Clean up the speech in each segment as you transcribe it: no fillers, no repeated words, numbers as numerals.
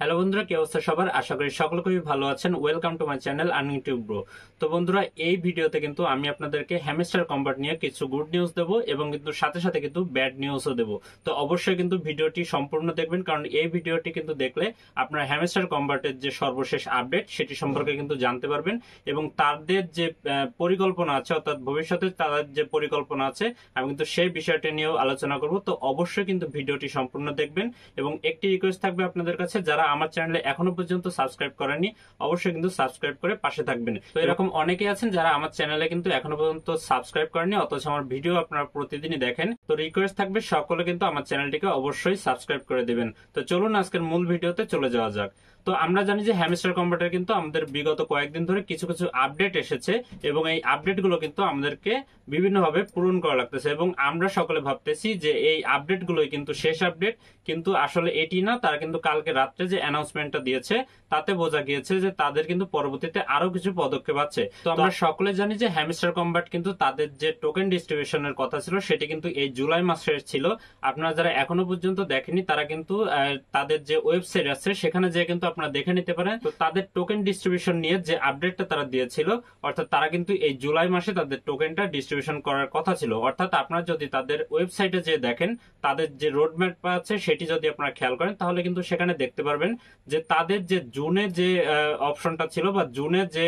Hello বন্ধুরা, কি অবস্থা সবার? আশা করি সকলে খুবই ভালো আছেন। Welcome to my channel earning tube bro. তো বন্ধুরা, এই ভিডিওতে কিন্তু আমি আপনাদেরকে হ্যামস্টার কম্বাট নিয়ে কিছু গুড নিউজ দেবো এবং কিন্তু সাথে সাথে কিন্তু ব্যাড নিউজও দেবো। তো অবশ্যই কিন্তু ভিডিওটি সম্পূর্ণ দেখবেন, কারণ এই ভিডিওটি কিন্তু দেখলে আপনারা হ্যামস্টার কম্বাটের যে সর্বশেষ আপডেট সেটি সম্পর্কে কিন্তু জানতে পারবেন এবং তাদের যে পরিকল্পনা আছে, অর্থাৎ ভবিষ্যতে তাদের যে পরিকল্পনা আছে, আমি কিন্তু সেই বিষয়টি নিয়েও আলোচনা করব। তো অবশ্যই কিন্তু ভিডিওটি সম্পূর্ণ দেখবেন এবং একটি রিকোয়েস্ট থাকবে আপনাদের কাছে, যারা আমার চ্যানেলে এখনো পর্যন্ত সাবস্ক্রাইব করেননি অবশ্যই কিন্তু সাবস্ক্রাইব করে পাশে থাকবেন। তো এরকম অনেকে আছেন যারা আমার চ্যানেলে কিন্তু এখনো পর্যন্ত সাবস্ক্রাইব করেননি, অথচ আমার ভিডিও আপনারা প্রতিদিনই দেখেন। তো রিকোয়েস্ট থাকবে সকলে কিন্তু আমার চ্যানেলটিকে অবশ্যই সাবস্ক্রাইব করে দিবেন। তো চলুন আজকের মূল ভিডিওতে চলে যাওয়া যাক। তো আমরা জানি যে হ্যামস্টার কম্বাটের কিন্তু আমাদের বিগত কয়েকদিন ধরে কিছু কিছু আপডেট এসেছে এবং এই আপডেট গুলো কিন্তু আমাদেরকে বিভিন্নভাবে পূরণ করা লাগতেছে এবং আমরা সকলে ভাবতেছি যে এই আপডেট গুলোই কিন্তু শেষ আপডেট, কিন্তু আসলে এটি না। তারা কিন্তু কালকে রাত্রে যে অ্যানাউন্সমেন্টটা দিয়েছে তাতে বোঝা গিয়েছে যে তাদের কিন্তু পরবর্তীতে আরো কিছু পদক্ষেপ আছে। তো আমরা সকলে জানি যে হ্যামস্টার কম্বাট কিন্তু তাদের যে টোকেন ডিস্ট্রিবিউশনের কথা ছিল সেটি কিন্তু এই জুলাই মাসে ছিল। আপনারা যারা এখনো পর্যন্ত দেখেনি তারা কিন্তু তাদের যে ওয়েবসাইট আছে সেখানে যে কিন্তু আপনারা দেখে নিতে পারেন। তো তাদের টোকেন ডিস্ট্রিবিউশন নিয়ে যে আপডেটটা তারা দিয়েছিল, অর্থাৎ তারা কিন্তু এই জুলাই মাসে তাদের টোকেনটা ডিস্ট্রিবিউশন করার কথা ছিল। অর্থাৎ আপনারা যদি তাদের ওয়েবসাইটে যে দেখেন, তাদের যে রোডম্যাপ আছে সেটি যদি আপনারা খেয়াল করেন, তাহলে কিন্তু সেখানে দেখতে পারবেন যে তাদের যে জুনে যে অপশনটা ছিল বা জুনে যে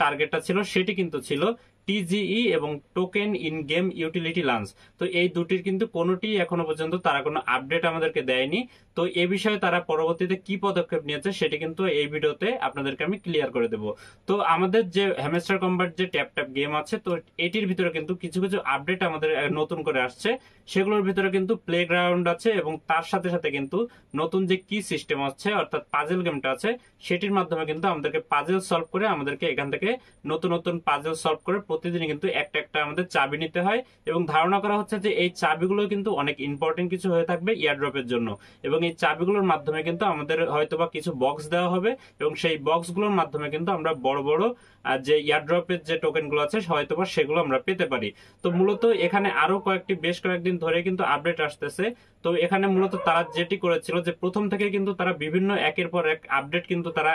টার্গেটটা ছিল সেটি কিন্তু ছিল টিজিই এবং token in game utility launch. তো এই দুটির কিন্তু কোনোটি এখনো পর্যন্ত তারা কোনো আপডেট আমাদেরকে দেয়নি। তো এই বিষয়ে তারা পরবর্তীতে কি পদক্ষেপ নিয়েছে সেটি কিন্তু এই ভিডিওতে আপনাদেরকে আমি ক্লিয়ার করে দেব। তো আমাদের যে হ্যামস্টার কম্বাট যে ট্যাপ ট্যাপ গেম আছে, তো এটির ভিতরে কিন্তু কিছু কিছু আপডেট আমাদের নতুন করে আসছে। সেগুলোর ভিতরে কিন্তু প্লে গ্রাউন্ড আছে এবং তার সাথে সাথে কিন্তু নতুন যে কি সিস্টেম আছে, অর্থাৎ পাজেল গেমটা আছে, সেটির মাধ্যমে কিন্তু আমাদেরকে পাজেল সলভ করে আমাদেরকে এখান থেকে নতুন নতুন পাজেল সলভ করে প্রতিদিনই কিন্তু একটা একটা আমাদের চাবি নিতে হয় এবং ধারণা করা হচ্ছে যে এই চাবিগুলো কিন্তু অনেক ইম্পর্টেন্ট কিছু হয়ে থাকবে ইয়ারড্রপের জন্য এবং এই চাবিগুলোর মাধ্যমে কিন্তু আমাদের হয়তোবা কিছু বক্স দেওয়া হবে এবং সেই বক্সগুলোর মাধ্যমে কিন্তু আমরা বড় বড় যে ইয়ারড্রপের যে টোকেন গুলো আছে হয়তোবা সেগুলো আমরা পেতে পারি। তো মূলত এখানে আরো বেশ কয়েকদিন ধরে কিন্তু আপডেট আসতেছে। তো এখানে মূলত তারা যেটি করেছিল যে প্রথম থেকে কিন্তু তারা বিভিন্ন একের পর এক আপডেট কিন্তু তারা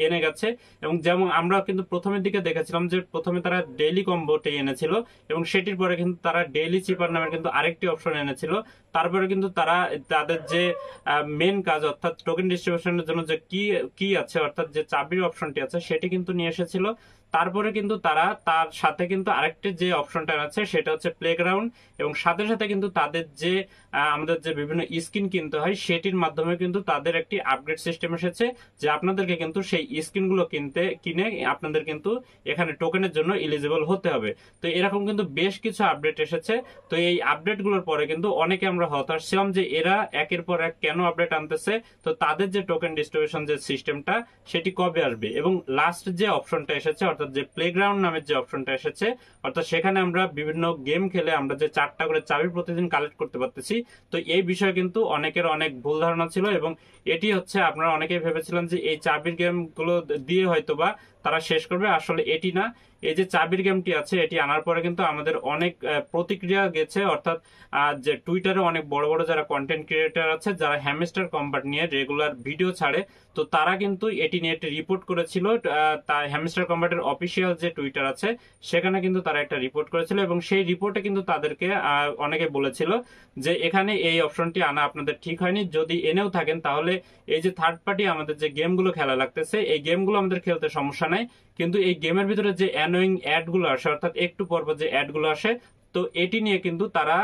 এনে গেছে এবং যেমন আমরা কিন্তু প্রথমের দিকে দেখেছিলাম যে প্রথমে তারা ডেইলি কম্বোটি এনেছিল এবং সেটির পরে কিন্তু তারা ডেইলি চিপার নামের কিন্তু আরেকটি অপশন এনেছিল। তারপরে কিন্তু তারা তাদের যে মেন কাজ, অর্থাৎ টোকেন ডিস্ট্রিবিউশনের জন্য যে কি আছে, অর্থাৎ যে চাবির অপশনটি আছে সেটি কিন্তু নিয়ে এসেছিল। তারপরে কিন্তু তারা তার সাথে কিন্তু আরেকটি যে অপশনটা আছে সেটা হচ্ছে প্লেগ্রাউন্ড এবং সাথে সাথে কিন্তু তাদের যে আমাদের যে বিভিন্ন স্কিন কিনতে হয় সেটির মাধ্যমে কিন্তু তাদের একটি আপগ্রেড সিস্টেম এসেছে যে আপনাদেরকে কিন্তু সেই স্কিন গুলো কিনে আপনাদের কিন্তু এখানে টোকেনের জন্য এলিজিবল হতে হবে। তো এরকম কিন্তু বেশ কিছু আপডেট এসেছে। তো এই আপডেট গুলোর পরে কিন্তু অনেকে আমরা হতাশ ছিলাম যে এরা একের পর এক কেন আপডেট আনতেছে, তো তাদের যে টোকেন ডিস্ট্রিবিউশন যে সিস্টেমটা সেটি কবে আসবে। এবং লাস্ট যে অপশনটা এসেছে, অর্থাৎ যে প্লেগ্রাউন্ড নামের যে অপশনটা এসেছে, অর্থাৎ সেখানে আমরা বিভিন্ন গেম খেলে আমরা যে 4টা করে চাবি প্রতিদিন কালেক্ট করতে পারতেছি। তো এই বিষয়ে কিন্তু অনেকের অনেক ভুল ধারণা ছিল এবং এটি হচ্ছে আপনারা অনেকেই ভেবেছিলেন যে এই চাবির গেম গুলো দিয়ে হয়তোবা তারা শেষ করবে, আসলে এটি না। এই যে চাবির গেমটি আছে এটি আনার পরে কিন্তু আমাদের অনেক প্রতিক্রিয়া গেছে, অর্থাৎ যে টুইটারে অনেক বড় বড় যারা কন্টেন্ট ক্রিয়েটর আছে যারা হ্যামস্টার কম্বাট নিয়ে রেগুলার ভিডিও ছাড়ে, তো তারা কিন্তু এটি নিয়ে একটি রিপোর্ট করেছিল। হ্যামস্টার কম্বাটের অফিসিয়াল যে টুইটার আছে সেখানে কিন্তু তারা একটা রিপোর্ট করেছিল এবং সেই রিপোর্টে কিন্তু তাদেরকে অনেকে বলেছিল যে এখানে এই অপশনটি আনা আপনাদের ঠিক হয়নি। যদি এনেও থাকেন তাহলে এই যে থার্ড পার্টি আমাদের যে গেমগুলো খেলা লাগতেছে এই গেমগুলো আমাদের খেলতে সমস্যা নাই, কিন্তু এই গেমের ভিতরে যে অ্যানোয়িং অ্যাড গুলো আসে, অর্থাৎ একটু পর যে অ্যাড গুলো আসে, তো এটি নিয়ে কিন্তু তারা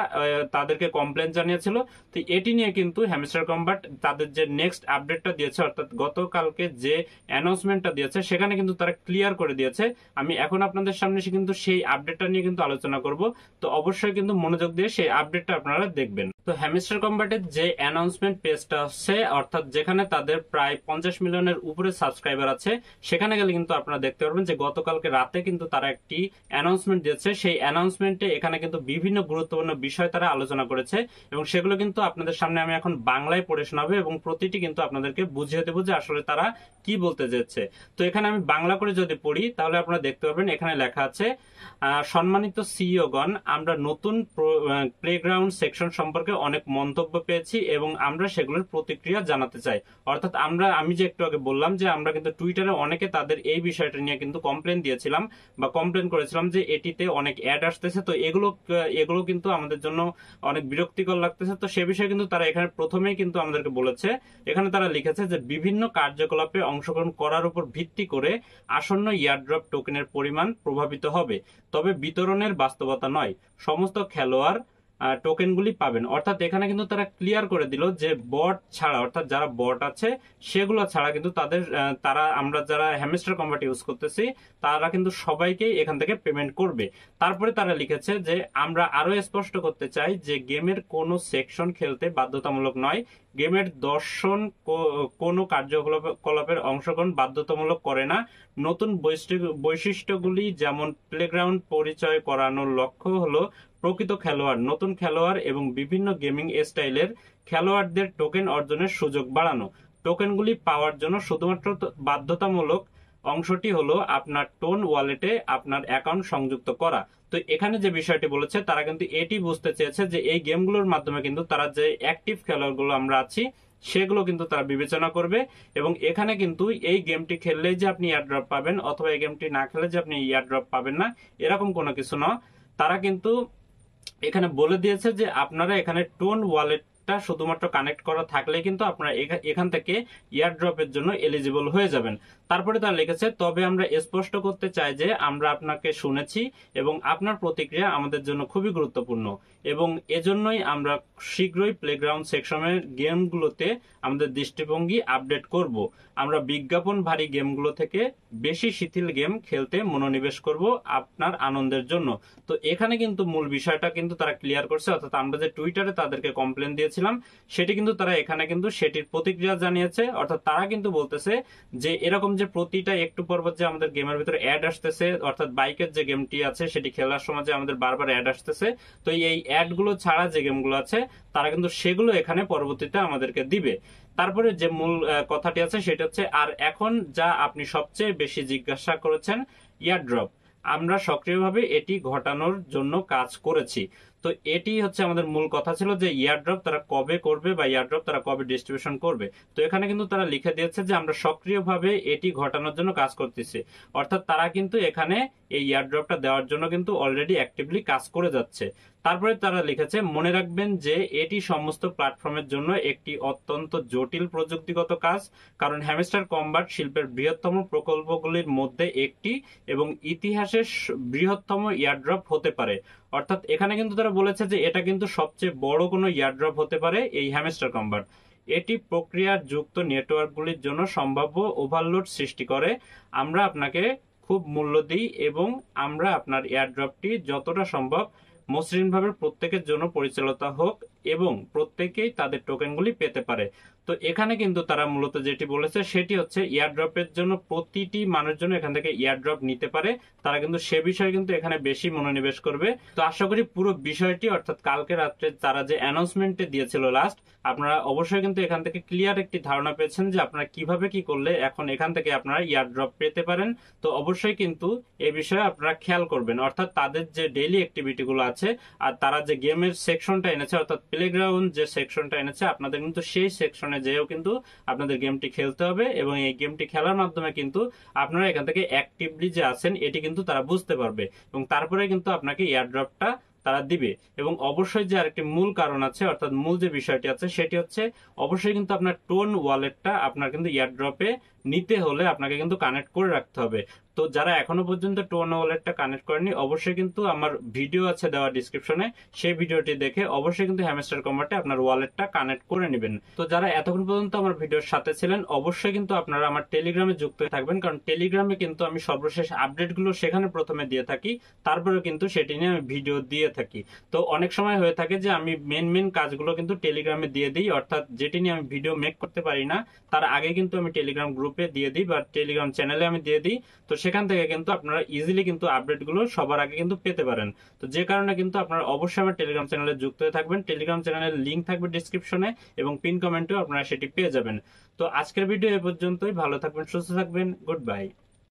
তাদেরকে কমপ্লেন জানিয়েছিল। তো এটি নিয়ে কিন্তু হ্যামস্টার কম্বাট তাদের যে নেক্সট আপডেটটা দিয়েছে, অর্থাৎ গতকালকে যে অ্যানাউন্সমেন্টটা দিয়েছে সেখানে কিন্তু তারা ক্লিয়ার করে দিয়েছে। আমি এখন আপনাদের সামনে কিন্তু সেই আপডেটটা নিয়ে কিন্তু আলোচনা করব। তো অবশ্যই কিন্তু মনোযোগ দিয়ে সেই আপডেটটা আপনারা দেখবেন। তো হ্যামস্টার কম্বাটের যে অ্যানাউন্সমেন্ট পেজটা আছে, অর্থাৎ যেখানে তাদের প্রায় 50 মিলিয়নের উপরে সাবস্ক্রাইবার আছে, সেখানে গেলে কিন্তু আপনারা দেখতে পারবেন যে গতকালকে রাতে কিন্তু তারা একটি অ্যানাউন্সমেন্ট দিয়েছে। সেই অ্যানাউন্সমেন্টে এখানে কিন্তু বিভিন্ন গুরুত্বপূর্ণ বিষয় তারা আলোচনা করেছে এবং সেগুলো কিন্তু আপনাদের সামনে আমি এখন বাংলায় পড়ে শোনাবো এবং প্রতিটি কিন্তু আপনাদেরকে বুঝিয়ে দেবো যে আসলে তারা কি বলতে যাচ্ছে। তো এখানে আমি বাংলা করে যদি পড়ি তাহলে আপনারা দেখতে পারবেন এখানে লেখা আছে, সম্মানিত সিইও গণ, আমরা নতুন প্লেগ্রাউন্ড সেকশন সম্পর্কে অনেক মন্তব্য পেয়েছি এবং আমরা সেগুলোর প্রতিক্রিয়া জানাতে চাই। অর্থাৎ আমি যে একটু আগে বললাম যে আমরা কিন্তু টুইটারে অনেকে তাদের এই বিষয়টা নিয়ে কিন্তু কমপ্লেন দিয়েছিলাম বা কমপ্লেন করেছিলাম যে এটিতে অনেক অ্যাড আসতেছে, তো এগুলো কিন্তু আমাদের জন্য অনেক বিরক্তিকর লাগতেছে। তো সে বিষয়ে কিন্তু তারা এখানে প্রথমেই কিন্তু আমাদেরকে বলেছে, এখানে তারা লিখেছে যে বিভিন্ন কার্যকলাপে অংশগ্রহণ করার উপর ভিত্তি করে আসন্ন ইয়ারড্রপ টোকেনের পরিমাণ প্রভাবিত হবে, তবে বিতরণের বাস্তবতা নয়। সমস্ত খেলোয়াড় টোকেনগুলি পাবেন। অর্থাৎ এখানে কিন্তু তারা ক্লিয়ার করে দিল যে বট ছাড়া, অর্থাৎ যারা বট আছে সেগুলো ছাড়া কিন্তু আমরা যারা হ্যামস্টার কম্বাট ইউজ করতেছি তারা কিন্তু সবাইকেই এখান থেকে পেমেন্ট করবে। তারপরে তারা লিখেছে যে আমরা আরো স্পষ্ট করতে চাই যে গেমের কোনো সেকশন খেলতে বাধ্যতামূলক নয়। গেমের দর্শন কোনো কার্যকলাপের অংশগ্রহণ বাধ্যতামূলক করে না। নতুন বৈশিষ্ট্যগুলি যেমন প্লেগ্রাউন্ড পরিচয় করানোর লক্ষ্য হলো প্রকৃত খেলোয়াড়, নতুন খেলোয়াড় এবং বিভিন্ন গেমিং স্টাইলের খেলোয়াড়দের টোকেন অর্জনের সুযোগ বাড়ানো। টোকেনগুলি পাওয়ার জন্য শুধুমাত্র বাধ্যতামূলক অংশটি হলো আপনার টোন ওয়ালেটে আপনার অ্যাকাউন্ট সংযুক্ত করা। তো এখানে যে বিষয়টি বলেছে তারা কিন্তু এটি বুঝতে চেয়েছে যে এই গেমগুলোর মাধ্যমে কিন্তু তারা যে অ্যাক্টিভ খেলোয়াড়গুলো আমরা আছি সেগুলো কিন্তু তারা বিবেচনা করবে এবং এখানে কিন্তু এই গেমটি খেললেই যে আপনি এয়ারড্রপ পাবেন অথবা এই গেমটি না খেলে যে আপনি এয়ারড্রপ পাবেন না, এরকম কোনো কিছু না। তারা কিন্তু এখানে বলে দিয়েছে যে আপনারা এখানে টোন ওয়ালেটটা শুধুমাত্র কানেক্ট করা থাকলে কিন্তু আপনারা এখান থেকে এয়ারড্রপের জন্য এলিজিবল হয়ে যাবেন। তারপরে তারা লিখেছে, তবে আমরা স্পষ্ট করতে চাই যে আমরা আপনাকে শুনেছি এবং আপনার প্রতিক্রিয়া আমাদের জন্য খুবই গুরুত্বপূর্ণ এবং এজন্যই আমরা শীঘ্রই প্লেগ্রাউন্ড সেকশনের গেমগুলোতে আমাদের দৃষ্টিভঙ্গি আপডেট করব। আমরা বিজ্ঞাপন ভারী গেমগুলো থেকে বেশি শিথিল গেম খেলতে মনোনিবেশ করব আপনার আনন্দের জন্য। তো এখানে কিন্তু মূল বিষয়টা কিন্তু তারা ক্লিয়ার করছে, অর্থাৎ আমরা যে টুইটারে তাদেরকে কমপ্লেন দিয়েছিলাম সেটি কিন্তু তারা এখানে কিন্তু সেটির প্রতিক্রিয়া জানিয়েছে। অর্থাৎ তারা কিন্তু বলতেছে যে এরকম যে প্রতিটা একটু পর যে আমাদের গেমের ভিতরে অ্যাড আসতেছে, অর্থাৎ বাইকের যে গেমটি আছে সেটি খেলার সময় যে আমাদের বারবার অ্যাড আসতেছে, তো এই অ্যাড গুলো ছাড়া যে গেমগুলো আছে তারা কিন্তু সেগুলো এখানে পরবর্তীতে আমাদেরকে দিবে। তারপরে যে মূল কথাটি আছে সেটা হচ্ছে, আর এখন যা আপনি সবচেয়ে বেশি জিজ্ঞাসা করেছেন, ইয়ারড্রপ, আমরা সক্রিয়ভাবে এটি ঘটানোর জন্য কাজ করেছি। তো এটি হচ্ছে আমাদের মূল কথা ছিল যে ইয়ারড্রপ তারা কবে করবে বা ইয়ারড্রপ তারা কবে ডিস্ট্রিবিউশন করবে। তো এখানে কিন্তু তারা লিখে দিয়েছে যে আমরা সক্রিয়ভাবে এটি ঘটানোর জন্য কাজ করতেছি। অর্থাৎ তারা কিন্তু এখানে এই ইয়ারড্রপটা দেওয়ার জন্য কিন্তু অলরেডি অ্যাক্টিভলি কাজ করে যাচ্ছে। তারপরে তারা লিখেছে, মনে রাখবেন যে এটি সমস্ত প্ল্যাটফর্মের জন্য একটি অত্যন্ত জটিল প্রযুক্তিগত কাজ, কারণ হ্যামস্টার কম্বাট শিল্পের বৃহত্তম প্রকল্পগুলির মধ্যে একটি এবং ইতিহাসের বৃহত্তম ইয়ারড্রপ হতে পারে। অর্থাৎ এখানে কিন্তু তারা বলেছে যে এটা কিন্তু সবচেয়ে বড় কোনো ইয়ারড্রপ হতে পারে এই হ্যামস্টার কম্বাট। এটি প্রক্রিয়ার যুক্ত নেটওয়ার্কগুলির জন্য সম্ভাব্য ওভারলোড সৃষ্টি করে। আমরা আপনাকে খুব মূল্য দিই এবং আমরা আপনার এয়ারড্রপটি যতটা সম্ভব মসৃণভাবে প্রত্যেকের জন্য পরিচালিত হোক এবং প্রত্যেকেই তাদের টোকেনগুলি পেতে পারে। তো এখানে কিন্তু তারা মূলত যেটি বলেছে সেটি হচ্ছে এয়ারড্রপের জন্য প্রতিটি মানুষের জন্য এখান থেকে এয়ারড্রপ নিতে পারে। তারা কিন্তু সে বিষয়ে কিন্তু এখানে বেশি মনোনিবেশ করবে। তো আশা করি পুরো বিষয়টি, অর্থাৎ কালকে রাত্রে তারা যে অ্যানাউন্সমেন্টে দিয়েছিল লাস্ট, আপনারা অবশ্যই কিন্তু এখান থেকে ক্লিয়ার একটি ধারণা পেয়েছেন যে আপনারা কিভাবে কি করলে এখন এখান থেকে আপনারা এয়ারড্রপ পেতে পারেন। তো অবশ্যই কিন্তু এই বিষয়ে আপনারা খেয়াল করবেন, অর্থাৎ তাদের যে ডেইলি অ্যাক্টিভিটি গুলো আছে আর তারা যে গেমের সেকশনটা এনেছে, অর্থাৎ প্লেগ্রাউন্ড যে সেকশনটা এনেছে, আপনাদের কিন্তু সেই সেকশনে যেও কিন্তু আপনাদের গেমটি খেলতে হবে এবং এই গেমটি খেলার মাধ্যমে কিন্তু আপনারা এখান থেকে অ্যাক্টিভলি যে আছেন এটি কিন্তু তারা বুঝতে পারবে এবং তারপরে কিন্তু আপনাকে এয়ারড্রপটা তারা দিবে। এবং অবশ্যই যে আরেকটি মূল কারণ আছে, অর্থাৎ মূল যে বিষয়টি আছে সেটি হচ্ছে অবশ্যই কিন্তু আপনার টোন ওয়ালেটটা আপনার কিন্তু এয়ারড্রপে নিতে হলে আপনাকে কিন্তু কানেক্ট করে রাখতে হবে। তো যারা এখনো পর্যন্ত টোন ওয়ালেটটা কানেক্ট করেনি অবশ্যই কিন্তু আমার ভিডিও আছে দেওয়া ডিসক্রিপশনে, সেই ভিডিওটি দেখে অবশ্যই কিন্তু হ্যামস্টার কম্বাটে আপনার ওয়ালেটটা কানেক্ট করে নেবেন। তো যারা এতক্ষণ পর্যন্ত আমার ভিডিওর সাথে ছিলেন অবশ্যই কিন্তু আপনারা আমার টেলিগ্রামে যুক্ত থাকবেন, কারণ টেলিগ্রামে কিন্তু আমি সর্বশেষ আপডেটগুলো সেখানে প্রথমে দিয়ে থাকি, তারপরে কিন্তু সেটি নিয়ে আমি ভিডিও দিয়ে থাকি। তো অনেক সময় হয়ে থাকে যে আমি মেন কাজগুলো কিন্তু টেলিগ্রামে দিয়ে দিই, অর্থাৎ যেটি নিয়ে আমি ভিডিও মেক করতে পারি না তার আগে কিন্তু আমি টেলিগ্রাম গ্রুপে দিয়ে দিই বা টেলিগ্রাম চ্যানেলে আমি দিয়ে দিই। তো সেখান থেকে কিন্তু আপনারা ইজিলি কিন্তু আপডেটগুলো সবার আগে কিন্তু পেতে পারেন। তো যে কারণে কিন্তু আপনারা অবশ্যই আমার টেলিগ্রাম চ্যানেলে যুক্ত হয়ে থাকবেন। টেলিগ্রাম চ্যানেলের লিংক থাকবে ডিসক্রিপশনে এবং পিন কমেন্টেও আপনারা সেটি পেয়ে যাবেন। তো আজকের ভিডিও এ পর্যন্তই। ভালো থাকবেন, সুস্থ থাকবেন, গুড বাই।